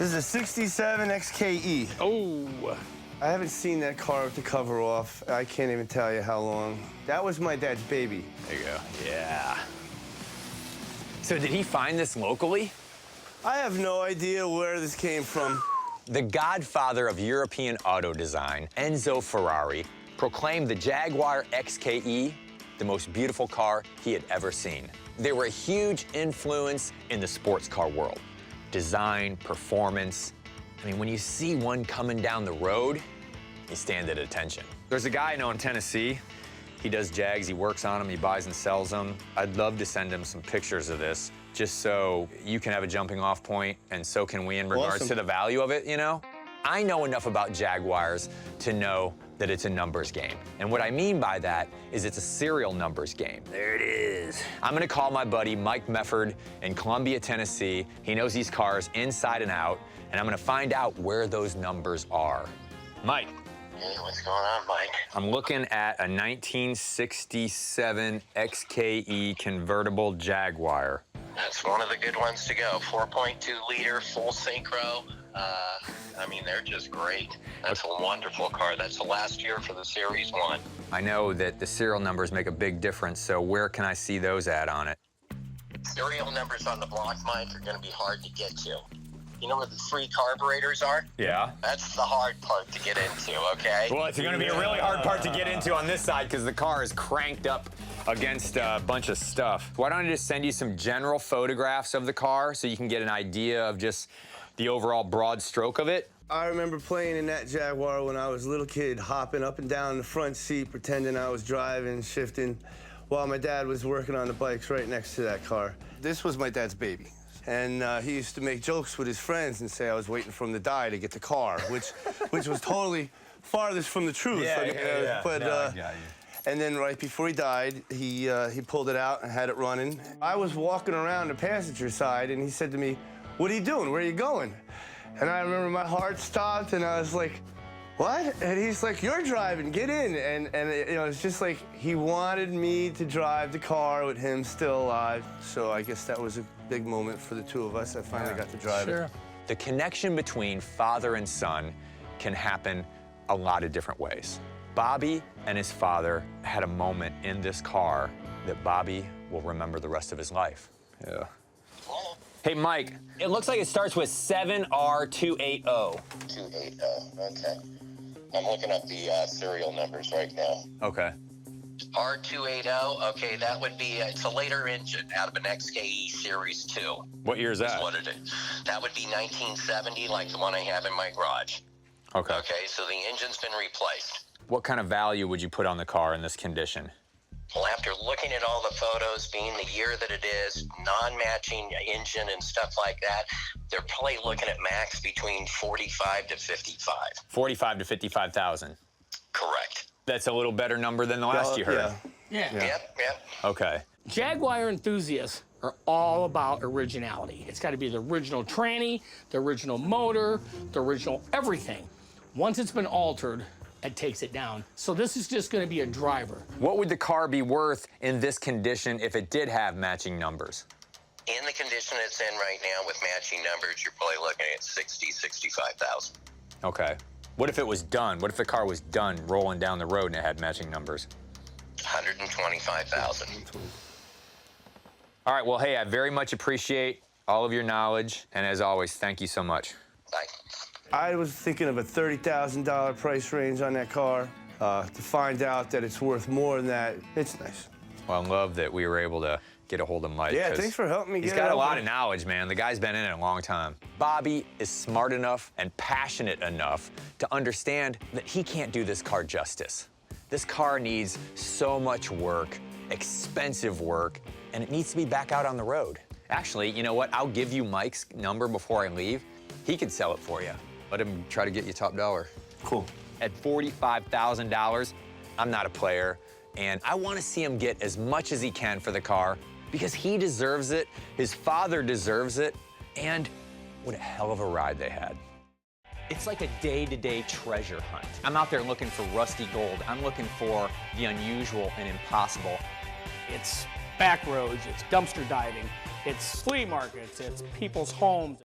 This is a 67 XKE. Oh. I haven't seen that car with the cover off. I can't even tell you how long. That was my dad's baby. There you go. Yeah. So did he find this locally? I have no idea where this came from. The godfather of European auto design, Enzo Ferrari, proclaimed the Jaguar XKE the most beautiful car he had ever seen. They were a huge influence in the sports car world. Design, performance. I mean, when you see one coming down the road, you stand at attention. There's a guy I know in Tennessee. He does Jags, he works on them, he buys and sells them. I'd love to send him some pictures of this, just so you can have a jumping off point, and so can we in regards to the value of it, you know? I know enough about Jaguars to know that it's a numbers game. And what I mean by that is it's a serial numbers game. There it is. I'm gonna call my buddy Mike Mefford in Columbia, Tennessee. He knows these cars inside and out, and I'm gonna find out where those numbers are. Mike. Hey, what's going on, Mike? I'm looking at a 1967 XKE convertible Jaguar. That's one of the good ones to go. 4.2 liter, full synchro. I mean, they're just great. That's a wonderful car. That's the last year for the Series 1. I know that the serial numbers make a big difference, so where can I see those at on it? Serial numbers on the block, Mike, are going to be hard to get to. You know where the 3 carburetors are? Yeah. That's the hard part to get into, okay? Well, it's going to be a really hard part to get into on this side because the car is cranked up against a bunch of stuff. Why don't I just send you some general photographs of the car so you can get an idea of just the overall broad stroke of it? I remember playing in that Jaguar when I was a little kid, hopping up and down the front seat, pretending I was driving, shifting, while my dad was working on the bikes right next to that car. This was my dad's baby. And he used to make jokes with his friends and say I was waiting for him to die to get the car, which was totally farthest from the truth. Yeah, I mean, But, I got you. And then right before he died, he pulled it out and had it running. I was walking around the passenger side, and he said to me, "What are you doing? Where are you going?" And I remember my heart stopped, and I was like, "What?" And he's like, "You're driving, get in." And you know, it's just like he wanted me to drive the car with him still alive. So I guess that was a big moment for the two of us. I finally got to drive it. The connection between father and son can happen a lot of different ways. Bobby and his father had a moment in this car that Bobby will remember the rest of his life. Yeah. Hey, Mike, it looks like it starts with 7R280. 280, okay. I'm looking up the serial numbers right now. Okay. R280, okay, that would be, it's a later engine out of an XKE Series 2. What year is that? What it is. That would be 1970, like the one I have in my garage. Okay. Okay, so the engine's been replaced. What kind of value would you put on the car in this condition? Well, after looking at all the photos, being the year that it is, non-matching engine and stuff like that, they're probably looking at max between 45 to 55. 45 to 55,000. Correct. That's a little better number than the last you heard. Yeah. Yep. Okay. Jaguar enthusiasts are all about originality. It's got to be the original tranny, the original motor, the original everything. Once it's been altered, it takes it down. So this is just going to be a driver. What would the car be worth in this condition if it did have matching numbers? In the condition it's in right now with matching numbers, you're probably looking at 60, 65,000. Okay. What if it was done? What if the car was done rolling down the road and it had matching numbers? 125,000. All right, well, hey, I very much appreciate all of your knowledge, and as always, thank you so much. Bye. I was thinking of a $30,000 price range on that car. To find out that it's worth more than that, it's nice. Well, I love that we were able to get a hold of Mike. Yeah, thanks for helping me get it. He's got a lot open. of knowledge, man. The guy's been in it a long time. Bobby is smart enough and passionate enough to understand that he can't do this car justice. This car needs so much work, expensive work, and it needs to be back out on the road. Actually, you know what? I'll give you Mike's number before I leave. He can sell it for you. Let him try to get you top dollar. Cool. At $45,000, I'm not a player, and I want to see him get as much as he can for the car because he deserves it, his father deserves it, and what a hell of a ride they had. It's like a day-to-day treasure hunt. I'm out there looking for rusty gold. I'm looking for the unusual and impossible. It's back roads, it's dumpster diving, it's flea markets, it's people's homes.